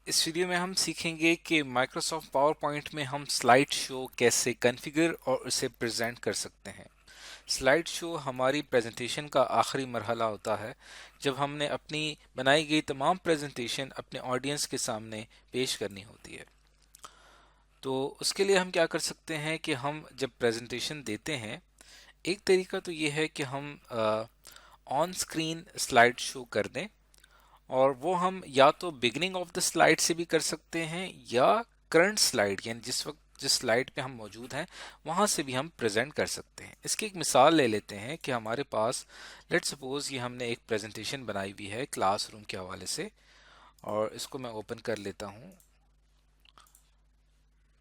इस वीडियो में हम सीखेंगे कि माइक्रोसॉफ्ट पावर पॉइंट में हम स्लाइड शो कैसे कॉन्फ़िगर और उसे प्रेजेंट कर सकते हैं। स्लाइड शो हमारी प्रेजेंटेशन का आखिरी मरहला होता है, जब हमने अपनी बनाई गई तमाम प्रेजेंटेशन अपने ऑडियंस के सामने पेश करनी होती है। तो उसके लिए हम क्या कर सकते हैं कि हम जब प्रेजेंटेशन देते हैं, एक तरीका तो ये है कि हम ऑन स्क्रीन स्लाइड शो कर दें, और वो हम या तो बिगनिंग ऑफ द स्लाइड से भी कर सकते हैं या करंट स्लाइड यानी जिस वक्त जिस स्लाइड पे हम मौजूद हैं वहां से भी हम प्रेजेंट कर सकते हैं। इसकी एक मिसाल ले लेते हैं कि हमारे पास लेट सपोज ये हमने एक प्रेजेंटेशन बनाई हुई है क्लासरूम के हवाले से, और इसको मैं ओपन कर लेता हूं।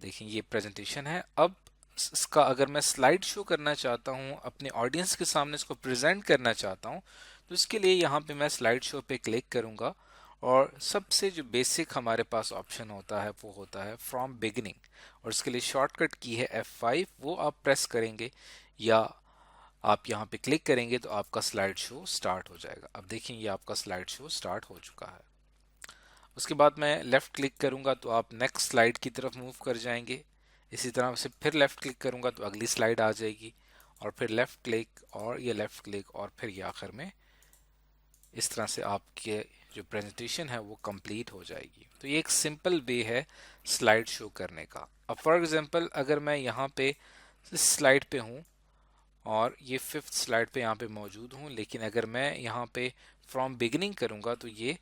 देखिए ये प्रेजेंटेशन है। अब इसका अगर मैं स्लाइड शो करना चाहता हूं, अपने ऑडियंस के सामने इसको प्रेजेंट करना चाहता हूं, तो इसके लिए यहाँ पे मैं स्लाइड शो पे क्लिक करूंगा, और सबसे जो बेसिक हमारे पास ऑप्शन होता है वो होता है फ्रॉम बिगिनिंग, और इसके लिए शॉर्टकट की है F5। वो आप प्रेस करेंगे या आप यहाँ पे क्लिक करेंगे तो आपका स्लाइड शो स्टार्ट हो जाएगा। अब देखिए ये आपका स्लाइड शो स्टार्ट हो चुका है। उसके बाद मैं लेफ्ट क्लिक करूंगा तो आप नेक्स्ट स्लाइड की तरफ मूव कर जाएंगे। इसी तरह से फिर लेफ्ट क्लिक करूंगा तो अगली स्लाइड आ जाएगी, और फिर लेफ्ट क्लिक और ये लेफ्ट क्लिक, और फिर ये आखिर में इस तरह से आपके जो प्रेजेंटेशन है वो कंप्लीट हो जाएगी। तो ये एक सिंपल वे है स्लाइड शो करने का। अब फॉर एग्जांपल अगर मैं यहाँ पे इस स्लाइड पे हूँ और ये फिफ्थ स्लाइड पे यहाँ पे मौजूद हूँ, लेकिन अगर मैं यहाँ पे फ्रॉम बिगिनिंग करूँगा तो ये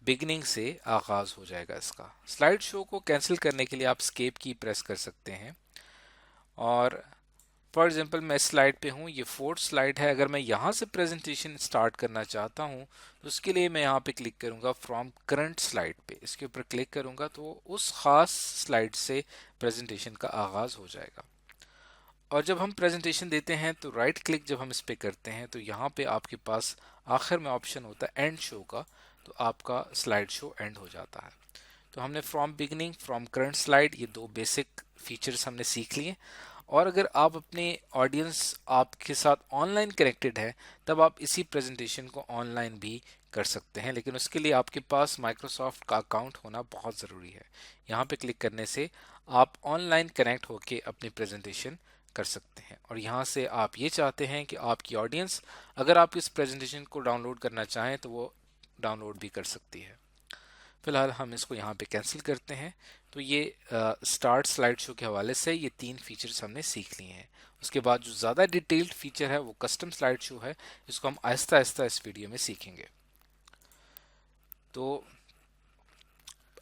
बिगिनिंग से आगाज हो जाएगा इसका। स्लाइड शो को कैंसिल करने के लिए आप स्केप की प्रेस कर सकते हैं, और फॉर एग्जांपल मैं इस स्लाइड पे हूँ, ये फोर्थ स्लाइड है। अगर मैं यहाँ से प्रेजेंटेशन स्टार्ट करना चाहता हूँ तो उसके लिए मैं यहाँ पे क्लिक करूँगा फ्रॉम करंट स्लाइड पे, इसके ऊपर क्लिक करूँगा तो उस खास स्लाइड से प्रेजेंटेशन का आगाज हो जाएगा। और जब हम प्रेजेंटेशन देते हैं तो राइट क्लिक जब हम इस पे करते हैं तो यहाँ पे आपके पास आखिर में ऑप्शन होता है एंड शो का, तो आपका स्लाइड शो एंड हो जाता है। तो हमने from beginning, from current slide, ये दो बेसिक फीचर्स हमने सीख लिए। और अगर आप अपने ऑडियंस आपके साथ ऑनलाइन कनेक्टेड है, तब आप इसी प्रेजेंटेशन को ऑनलाइन भी कर सकते हैं, लेकिन उसके लिए आपके पास माइक्रोसॉफ्ट का अकाउंट होना बहुत ज़रूरी है। यहाँ पे क्लिक करने से आप ऑनलाइन कनेक्ट होके अपनी प्रेजेंटेशन कर सकते हैं, और यहाँ से आप ये चाहते हैं कि आपकी ऑडियंस अगर आप इस प्रेजेंटेशन को डाउनलोड करना चाहें तो वो डाउनलोड भी कर सकती है। फिलहाल हम इसको यहाँ पे कैंसिल करते हैं। तो ये स्टार्ट स्लाइड शो के हवाले से ये तीन फीचर्स हमने सीख लिए हैं। उसके बाद जो ज़्यादा डिटेल्ड फीचर है वो कस्टम स्लाइड शो है, इसको हम आहिस्ता आहिस्ता इस वीडियो में सीखेंगे। तो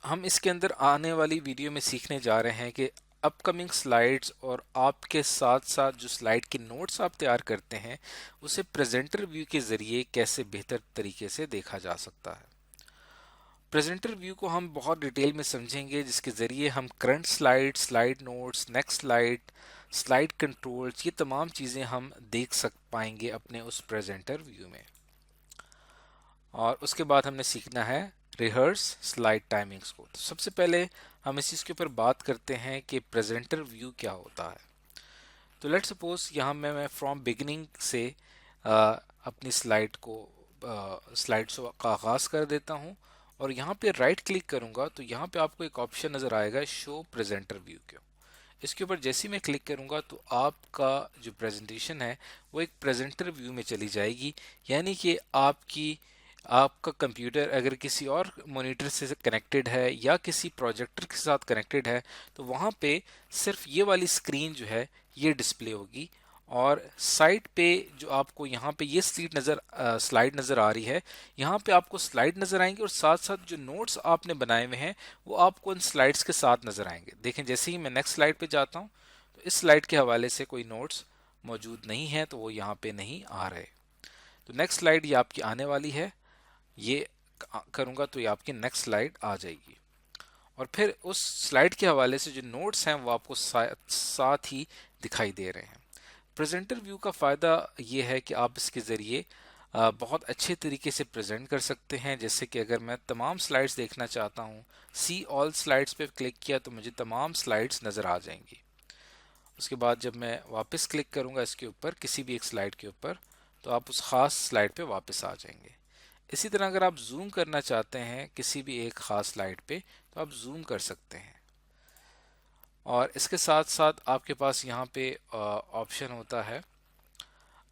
हम इसके अंदर आने वाली वीडियो में सीखने जा रहे हैं कि अपकमिंग स्लाइड्स और आपके साथ साथ जो स्लाइड के नोट्स आप तैयार करते हैं उसे प्रेजेंटर व्यू के ज़रिए कैसे बेहतर तरीके से देखा जा सकता है। प्रेजेंटर व्यू को हम बहुत डिटेल में समझेंगे, जिसके ज़रिए हम current slide, slide notes, next slide, slide controls, ये तमाम चीज़ें हम देख सक पाएंगे अपने उस प्रेजेंटर व्यू में। और उसके बाद हमने सीखना है रिहर्स स्लाइड टाइमिंग्स को। तो सबसे पहले हम इस चीज़ के ऊपर बात करते हैं कि प्रेजेंटर व्यू क्या होता है। तो लेट सपोज यहाँ मैं फ्रॉम बिगिनिंग से अपनी स्लाइड को स्लाइड शो का आगाज़ कर देता हूँ, और यहाँ पे राइट क्लिक करूँगा तो यहाँ पे आपको एक ऑप्शन नज़र आएगा शो प्रेजेंटर व्यू के। इसके ऊपर जैसे ही मैं क्लिक करूँगा तो आपका जो प्रेजेंटेशन है वो एक प्रेजेंटर व्यू में चली जाएगी, यानी कि आपका कंप्यूटर अगर किसी और मॉनिटर से कनेक्टेड है या किसी प्रोजेक्टर के साथ कनेक्टेड है तो वहाँ पे सिर्फ ये वाली स्क्रीन जो है ये डिस्प्ले होगी, और साइड पे जो आपको यहाँ पे ये स्लाइड नज़र आ रही है, यहाँ पे आपको स्लाइड नज़र आएंगे, और साथ साथ जो नोट्स आपने बनाए हुए हैं वो आपको उन स्लाइड्स के साथ नज़र आएंगे। देखें जैसे ही मैं नेक्स्ट स्लाइड पे जाता हूँ तो इस स्लाइड के हवाले से कोई नोट्स मौजूद नहीं है, तो वो यहाँ पे नहीं आ रहे। तो नेक्स्ट स्लाइड ये आपकी आने वाली है, ये करूँगा तो ये आपकी नेक्स्ट स्लाइड आ जाएगी, और फिर उस स्लाइड के हवाले से जो नोट्स हैं वो आपको साथ ही दिखाई दे रहे हैं। प्रेजेंटर व्यू का फ़ायदा ये है कि आप इसके ज़रिए बहुत अच्छे तरीके से प्रेजेंट कर सकते हैं। जैसे कि अगर मैं तमाम स्लाइड्स देखना चाहता हूँ, सी ऑल स्लाइड्स पे क्लिक किया तो मुझे तमाम स्लाइड्स नज़र आ जाएंगी। उसके बाद जब मैं वापस क्लिक करूँगा इसके ऊपर किसी भी एक स्लाइड के ऊपर, तो आप उस ख़ास स्लाइड पे वापस आ जाएंगे। इसी तरह अगर आप जूम करना चाहते हैं किसी भी एक खास स्लाइड पे तो आप जूम कर सकते हैं। और इसके साथ साथ आपके पास यहाँ पे ऑप्शन होता है,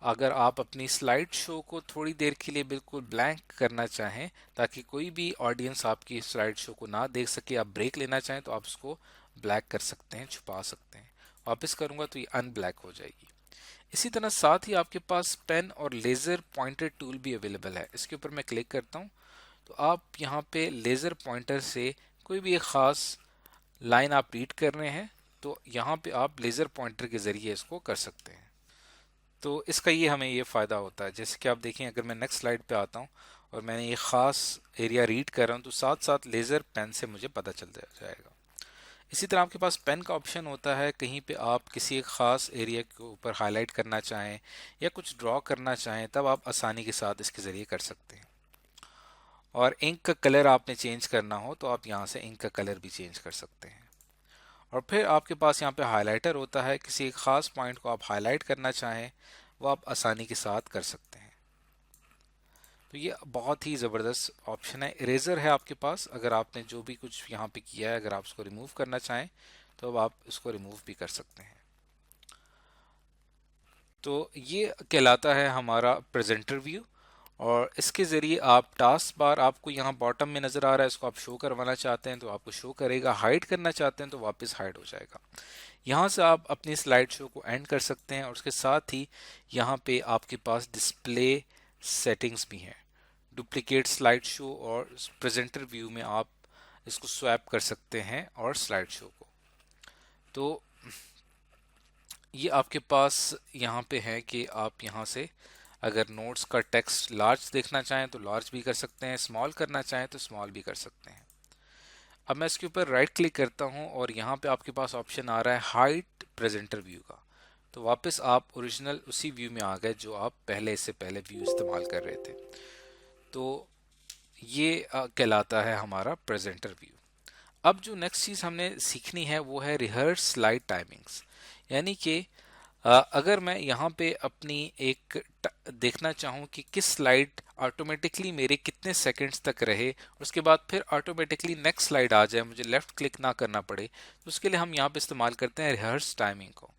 अगर आप अपनी स्लाइड शो को थोड़ी देर के लिए बिल्कुल ब्लैंक करना चाहें ताकि कोई भी ऑडियंस आपकी स्लाइड शो को ना देख सके, आप ब्रेक लेना चाहें तो आप उसको ब्लैक कर सकते हैं, छुपा सकते हैं। वापस करूंगा तो ये अनब्लैक हो जाएगी। इसी तरह साथ ही आपके पास पेन और लेज़र पॉइंटर टूल भी अवेलेबल है। इसके ऊपर मैं क्लिक करता हूँ तो आप यहाँ पे लेज़र पॉइंटर से कोई भी एक ख़ास लाइन आप रीड कर रहे हैं तो यहाँ पे आप लेज़र पॉइंटर के ज़रिए इसको कर सकते हैं। तो इसका ये हमें ये फ़ायदा होता है, जैसे कि आप देखें अगर मैं नेक्स्ट स्लाइड पे आता हूँ और मैंने ये ख़ास एरिया रीड कर रहा हूँ तो साथ साथ लेज़र पेन से मुझे पता चल जाएगा। इसी तरह आपके पास पेन का ऑप्शन होता है, कहीं पे आप किसी एक ख़ास एरिया के ऊपर हाईलाइट करना चाहें या कुछ ड्रॉ करना चाहें तब आप आसानी के साथ इसके ज़रिए कर सकते हैं। और इंक का कलर आपने चेंज करना हो तो आप यहाँ से इंक का कलर भी चेंज कर सकते हैं। और फिर आपके पास यहाँ पे हाइलाइटर होता है, किसी एक ख़ास पॉइंट को आप हाईलाइट करना चाहें वो आप आसानी के साथ कर सकते हैं। तो ये बहुत ही ज़बरदस्त ऑप्शन है। इरेज़र है आपके पास, अगर आपने जो भी कुछ यहाँ पे किया है अगर आप उसको रिमूव करना चाहें तो अब आप इसको रिमूव भी कर सकते हैं। तो ये कहलाता है हमारा प्रेजेंटर व्यू। और इसके ज़रिए आप टास्क बार आपको यहाँ बॉटम में नज़र आ रहा है, इसको आप शो करवाना चाहते हैं तो आपको शो करेगा, हाइड करना चाहते हैं तो वापस हाइड हो जाएगा। यहाँ से आप अपनी स्लाइड शो को एंड कर सकते हैं और उसके साथ ही यहाँ पे आपके पास डिस्प्ले सेटिंग्स भी हैं। डुप्लीकेट स्लाइड शो और प्रेजेंटर व्यू में आप इसको स्वैप कर सकते हैं और स्लाइड शो को। तो ये आपके पास यहाँ पे है कि आप यहाँ से अगर नोट्स का टेक्स्ट लार्ज देखना चाहें तो लार्ज भी कर सकते हैं, स्मॉल करना चाहें तो स्मॉल भी कर सकते हैं। अब मैं इसके ऊपर राइट क्लिक करता हूँ और यहाँ पे आपके पास ऑप्शन आ रहा है हाइड प्रेजेंटर व्यू का। तो वापस आप ओरिजिनल उसी व्यू में आ गए जो आप पहले, इससे पहले व्यू इस्तेमाल कर रहे थे। तो ये कहलाता है हमारा प्रेजेंटर व्यू। अब जो नेक्स्ट चीज़ हमने सीखनी है वो है रिहर्स स्लाइड टाइमिंग्स। यानी कि अगर मैं यहाँ पे अपनी एक देखना चाहूँ कि किस स्लाइड ऑटोमेटिकली मेरे कितने सेकंड्स तक रहे, उसके बाद फिर ऑटोमेटिकली नेक्स्ट स्लाइड आ जाए, मुझे लेफ्ट क्लिक ना करना पड़े, तो उसके लिए हम यहाँ पे इस्तेमाल करते हैं रिहर्स टाइमिंग को।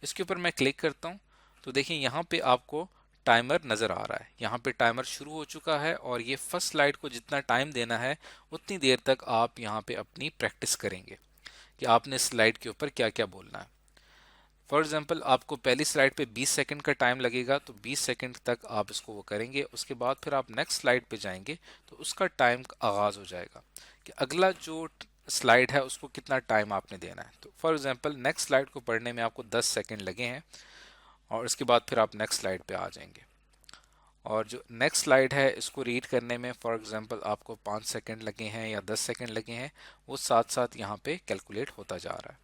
इसके ऊपर मैं क्लिक करता हूँ तो देखिए यहाँ पे आपको टाइमर नज़र आ रहा है। यहाँ पे टाइमर शुरू हो चुका है और ये फर्स्ट स्लाइड को जितना टाइम देना है उतनी देर तक आप यहाँ पे अपनी प्रैक्टिस करेंगे कि आपने स्लाइड के ऊपर क्या क्या बोलना है। फॉर एग्जाम्पल आपको पहली स्लाइड पे 20 सेकंड का टाइम लगेगा तो 20 सेकंड तक आप इसको वो करेंगे। उसके बाद फिर आप नेक्स्ट स्लाइड पे जाएंगे तो उसका टाइम आगाज़ हो जाएगा कि अगला जो स्लाइड है उसको कितना टाइम आपने देना है। तो फॉर एग्जाम्पल नेक्स्ट स्लाइड को पढ़ने में आपको 10 सेकंड लगे हैं और उसके बाद फिर आप नेक्स्ट स्लाइड पे आ जाएंगे। और जो नेक्स्ट स्लाइड है इसको रीड करने में फॉर एग्जांपल आपको 5 सेकंड लगे हैं या 10 सेकंड लगे हैं, वो साथ साथ यहाँ पे कैलकुलेट होता जा रहा है।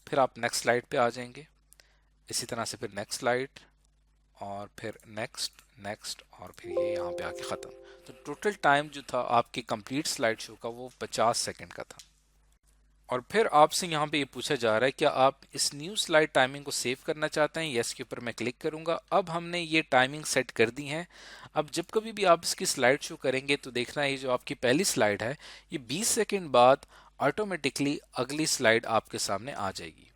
फिर आप नेक्स्ट स्लाइड पे आ जाएंगे, इसी तरह से फिर नेक्स्ट स्लाइड और फिर नेक्स्ट नेक्स्ट और फिर ये यहाँ पे आके ख़त्म। तो टोटल टाइम जो था आपके कंप्लीट स्लाइड शो का वो 50 सेकंड का था। और फिर आपसे यहाँ पे ये पूछा जा रहा है क्या आप इस न्यू स्लाइड टाइमिंग को सेव करना चाहते हैं। यस के ऊपर मैं क्लिक करूंगा। अब हमने ये टाइमिंग सेट कर दी है। अब जब कभी भी आप इसकी स्लाइड शो करेंगे तो देखना है जो आपकी पहली स्लाइड है ये 20 सेकंड बाद ऑटोमेटिकली अगली स्लाइड आपके सामने आ जाएगी।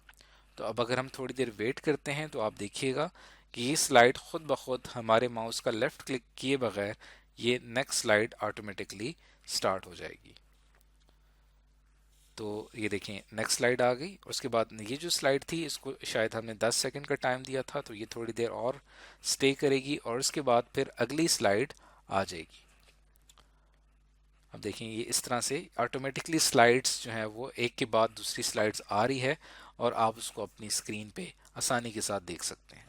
तो अब अगर हम थोड़ी देर वेट करते हैं तो आप देखिएगा कि ये स्लाइड खुद ब खुद हमारे माउस का लेफ्ट क्लिक किए बगैर ये नेक्स्ट स्लाइड ऑटोमेटिकली स्टार्ट हो जाएगी। तो ये देखें नेक्स्ट स्लाइड आ गई। उसके बाद ये जो स्लाइड थी इसको शायद हमने 10 सेकंड का टाइम दिया था तो ये थोड़ी देर और स्टे करेगी और उसके बाद फिर अगली स्लाइड आ जाएगी। अब देखें ये इस तरह से ऑटोमेटिकली स्लाइड्स जो हैं वो एक के बाद दूसरी स्लाइड्स आ रही है और आप उसको अपनी स्क्रीन पे आसानी के साथ देख सकते हैं।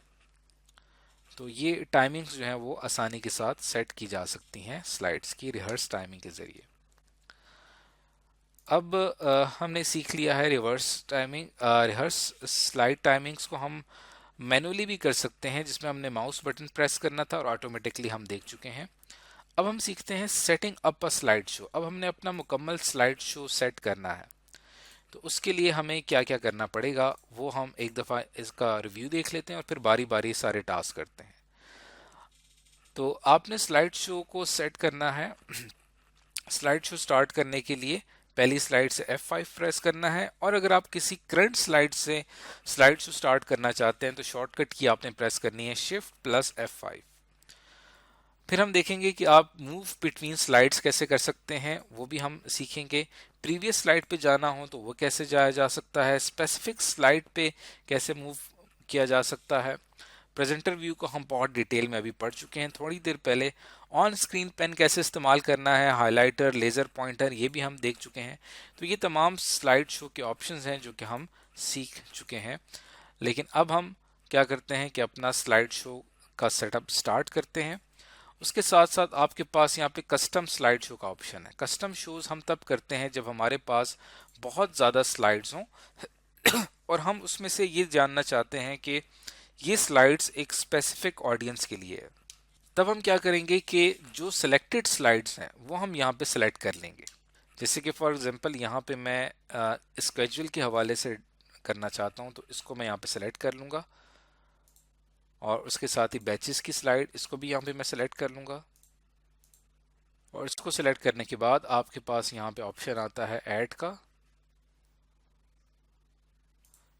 तो ये टाइमिंग्स जो हैं वो आसानी के साथ सेट की जा सकती हैं स्लाइड्स की रिहर्स टाइमिंग के ज़रिए। अब हमने सीख लिया है रिहर्स स्लाइड टाइमिंग्स को हम मैनुअली भी कर सकते हैं जिसमें हमने माउस बटन प्रेस करना था और ऑटोमेटिकली हम देख चुके हैं। अब हम सीखते हैं सेटिंग अप अ स्लाइड शो। अब हमने अपना मुकम्मल स्लाइड शो सेट करना है तो उसके लिए हमें क्या क्या करना पड़ेगा वो हम एक दफ़ा इसका रिव्यू देख लेते हैं और फिर बारी बारी सारे टास्क करते हैं। तो आपने स्लाइड शो को सेट करना है। स्लाइड शो स्टार्ट करने के लिए पहली स्लाइड से F5 प्रेस करना है, और अगर आप किसी करंट स्लाइड से स्लाइड शो स्टार्ट करना चाहते हैं तो शॉर्टकट की आपने प्रेस करनी है Shift प्लस F5। फिर हम देखेंगे कि आप मूव बिटवीन स्लाइड्स कैसे कर सकते हैं, वो भी हम सीखेंगे। प्रीवियस स्लाइड पे जाना हो तो वो कैसे जाया जा सकता है, स्पेसिफिक स्लाइड पे कैसे मूव किया जा सकता है। प्रेजेंटर व्यू को हम बहुत डिटेल में अभी पढ़ चुके हैं थोड़ी देर पहले। ऑन स्क्रीन पेन कैसे इस्तेमाल करना है, हाइलाइटर, लेज़र पॉइंटर, ये भी हम देख चुके हैं। तो ये तमाम स्लाइड शो के ऑप्शंस हैं जो कि हम सीख चुके हैं। लेकिन अब हम क्या करते हैं कि अपना स्लाइड शो का सेटअप स्टार्ट करते हैं। उसके साथ साथ आपके पास यहाँ पे कस्टम स्लाइड शो का ऑप्शन है। कस्टम शोज हम तब करते हैं जब हमारे पास बहुत ज़्यादा स्लाइड्स हों और हम उसमें से ये जानना चाहते हैं कि ये स्लाइड्स एक स्पेसिफिक ऑडियंस के लिए है। तब हम क्या करेंगे कि जो सिलेक्टेड स्लाइड्स हैं वो हम यहाँ पे सिलेक्ट कर लेंगे। जैसे कि फॉर एग्जांपल यहाँ पे मैं स्केड्यूल के हवाले से करना चाहता हूँ, तो इसको मैं यहाँ पे सिलेक्ट कर लूँगा, और उसके साथ ही बैचेस की स्लाइड, इसको भी यहाँ पे मैं सेलेक्ट कर लूँगा। और इसको सिलेक्ट करने के बाद आपके पास यहाँ पे ऑप्शन आता है ऐड का।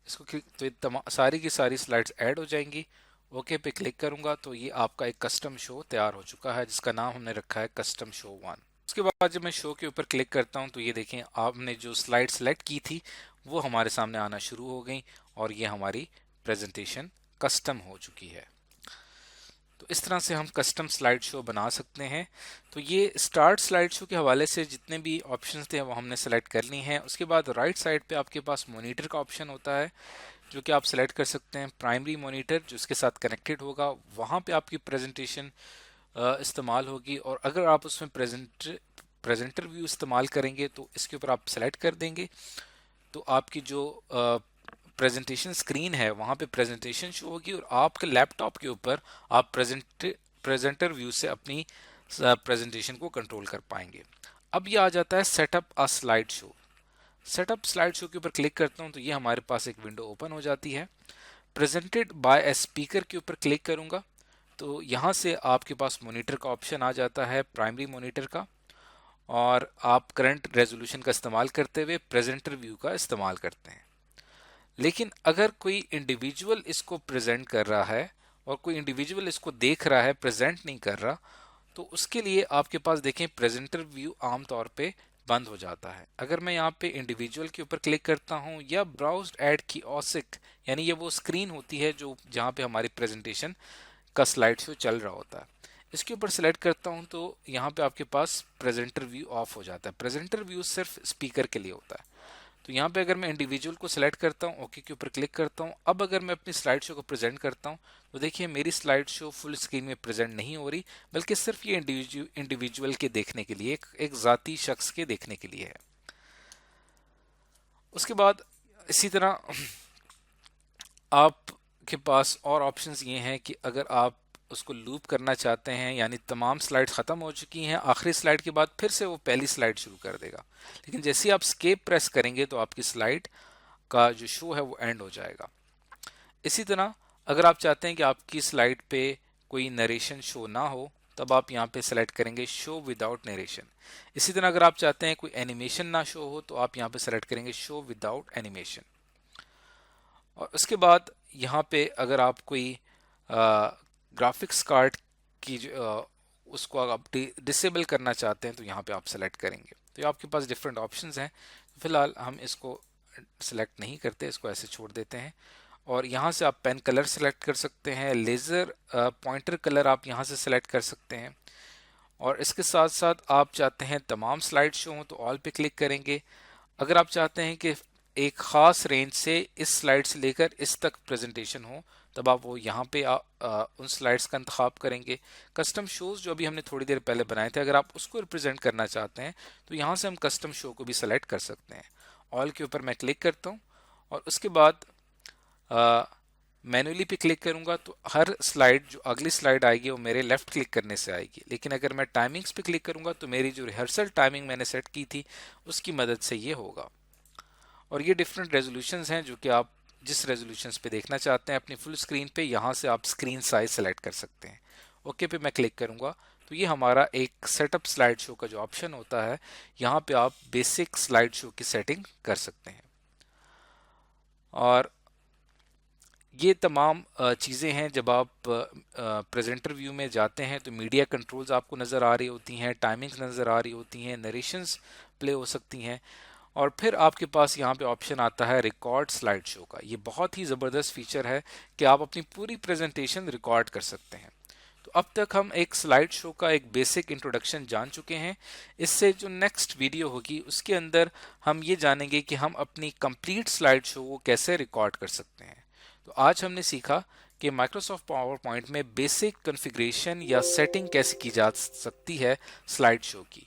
इसको क्लिक, तो ये सारी की सारी स्लाइड्स ऐड हो जाएंगी। ओके पे क्लिक करूंगा तो ये आपका एक कस्टम शो तैयार हो चुका है, जिसका नाम हमने रखा है कस्टम शो 1। उसके बाद जब मैं शो के ऊपर क्लिक करता हूं तो ये देखें आपने जो स्लाइड सेलेक्ट की थी वो हमारे सामने आना शुरू हो गई, और ये हमारी प्रेजेंटेशन कस्टम हो चुकी है। तो इस तरह से हम कस्टम स्लाइड शो बना सकते हैं। तो ये स्टार्ट स्लाइड शो के हवाले से जितने भी ऑप्शंस थे वो हमने सेलेक्ट कर ली हैं। उसके बाद राइट साइड पे आपके पास मॉनिटर का ऑप्शन होता है, जो कि आप सेलेक्ट कर सकते हैं। प्राइमरी मॉनिटर जो इसके साथ कनेक्टेड होगा, वहाँ पे आपकी प्रेजेंटेशन इस्तेमाल होगी। और अगर आप उसमें प्रेजेंटर व्यू इस्तेमाल करेंगे तो इसके ऊपर आप सेलेक्ट कर देंगे, तो आपकी जो प्रेजेंटेशन स्क्रीन है वहाँ पे प्रेजेंटेशन शो होगी, और आपके लैपटॉप के ऊपर आप प्रेजेंटर व्यू से अपनी प्रेजेंटेशन को कंट्रोल कर पाएंगे। अब ये आ जाता है सेटअप अ slide show. Setup slide show के ऊपर क्लिक करता हूँ तो ये हमारे पास एक विंडो ओपन हो जाती है। प्रेजेंटेड बाय ए स्पीकर के ऊपर क्लिक करूंगा तो यहाँ से आपके पास मॉनिटर का ऑप्शन आ जाता है, प्राइमरी मॉनिटर का, और आप करंट रेजोल्यूशन का इस्तेमाल करते हुए प्रेजेंटर व्यू का इस्तेमाल करते हैं। लेकिन अगर कोई इंडिविजुअल इसको प्रेजेंट कर रहा है और कोई इंडिविजुअल इसको देख रहा है, प्रेजेंट नहीं कर रहा, तो उसके लिए आपके पास देखें प्रेजेंटर व्यू आमतौर पे बंद हो जाता है। अगर मैं यहाँ पे इंडिविजुअल के ऊपर क्लिक करता हूँ या ब्राउज एड की ऑसिक, यानी ये वो स्क्रीन होती है जो जहाँ पे हमारी प्रेजेंटेशन का स्लाइड शो चल रहा होता है, इसके ऊपर सेलेक्ट करता हूँ तो यहाँ पे आपके पास प्रेजेंटर व्यू ऑफ हो जाता है। प्रेजेंटर व्यू सिर्फ स्पीकर के लिए होता है। तो यहाँ पे अगर मैं इंडिविजुअल को सिलेक्ट करता हूँ, ओके के ऊपर क्लिक करता हूँ, अब अगर मैं अपनी स्लाइड शो को प्रेजेंट करता हूँ तो देखिए मेरी स्लाइड शो फुल स्क्रीन में प्रेजेंट नहीं हो रही, बल्कि सिर्फ ये इंडिविजुअल के देखने के लिए, एक जाती शख्स के देखने के लिए है। उसके बाद इसी तरह आपके पास और ऑप्शंस ये हैं कि अगर आप उसको लूप करना चाहते हैं, यानी तमाम स्लाइड्स ख़त्म हो चुकी हैं, आखिरी स्लाइड के बाद फिर से वो पहली स्लाइड शुरू कर देगा, लेकिन जैसे ही आप स्केप प्रेस करेंगे तो आपकी स्लाइड का जो शो है वो एंड हो जाएगा। इसी तरह अगर आप चाहते हैं कि आपकी स्लाइड पे कोई नरेशन शो ना हो, तब आप यहाँ पे सेलेक्ट करेंगे शो विदाउट नरेशन। इसी तरह अगर आप चाहते हैं कोई एनिमेशन ना शो हो तो आप यहाँ पे सेलेक्ट करेंगे शो विदाउट एनिमेशन। और उसके बाद यहाँ पे अगर आप कोई ग्राफिक्स कार्ड की उसको आप डिसेबल करना चाहते हैं तो यहाँ पे आप सेलेक्ट करेंगे। तो आपके पास डिफरेंट ऑप्शंस हैं। फिलहाल हम इसको सेलेक्ट नहीं करते, इसको ऐसे छोड़ देते हैं। और यहाँ से आप पेन कलर सेलेक्ट कर सकते हैं, लेज़र पॉइंटर कलर आप यहाँ से सेलेक्ट कर सकते हैं। और इसके साथ साथ आप चाहते हैं तमाम स्लाइड शो हों तो ऑल पे क्लिक करेंगे। अगर आप चाहते हैं कि एक ख़ास रेंज से इस स्लाइड से लेकर इस तक प्रेजेंटेशन हो, तब आप वो यहाँ पे उन स्लाइड्स का इंतखाब करेंगे। कस्टम शोज़ जो अभी हमने थोड़ी देर पहले बनाए थे, अगर आप उसको रिप्रेजेंट करना चाहते हैं तो यहाँ से हम कस्टम शो को भी सेलेक्ट कर सकते हैं। ऑल के ऊपर मैं क्लिक करता हूँ और उसके बाद मैनुअली पे क्लिक करूंगा तो हर स्लाइड, जो अगली स्लाइड आएगी वो मेरे लेफ्ट क्लिक करने से आएगी। लेकिन अगर मैं टाइमिंग्स पे क्लिक करूंगा तो मेरी जो रिहर्सल टाइमिंग मैंने सेट की थी उसकी मदद से ये होगा। और ये डिफरेंट रेजोल्यूशंस हैं जो कि आप जिस रेजोल्यूशंस पे देखना चाहते हैं अपनी फुल स्क्रीन पे, यहाँ से आप स्क्रीन साइज सेलेक्ट कर सकते हैं। ओके पे मैं क्लिक करूंगा तो ये हमारा एक सेटअप स्लाइड शो का जो ऑप्शन होता है, यहाँ पे आप बेसिक स्लाइड शो की सेटिंग कर सकते हैं। और ये तमाम चीज़ें हैं, जब आप प्रेजेंटर व्यू में जाते हैं तो मीडिया कंट्रोल्स आपको नज़र आ रही होती हैं, टाइमिंग्स नज़र आ रही होती हैं, नरेशंस प्ले हो सकती हैं, और फिर आपके पास यहाँ पे ऑप्शन आता है रिकॉर्ड स्लाइड शो का। ये बहुत ही ज़बरदस्त फीचर है कि आप अपनी पूरी प्रेजेंटेशन रिकॉर्ड कर सकते हैं। तो अब तक हम एक स्लाइड शो का एक बेसिक इंट्रोडक्शन जान चुके हैं। इससे जो नेक्स्ट वीडियो होगी उसके अंदर हम ये जानेंगे कि हम अपनी कंप्लीट स्लाइड शो को कैसे रिकॉर्ड कर सकते हैं। तो आज हमने सीखा कि माइक्रोसॉफ्ट पावर पॉइंट में बेसिक कॉन्फ़िगरेशन या सेटिंग कैसे की जा सकती है स्लाइड शो की।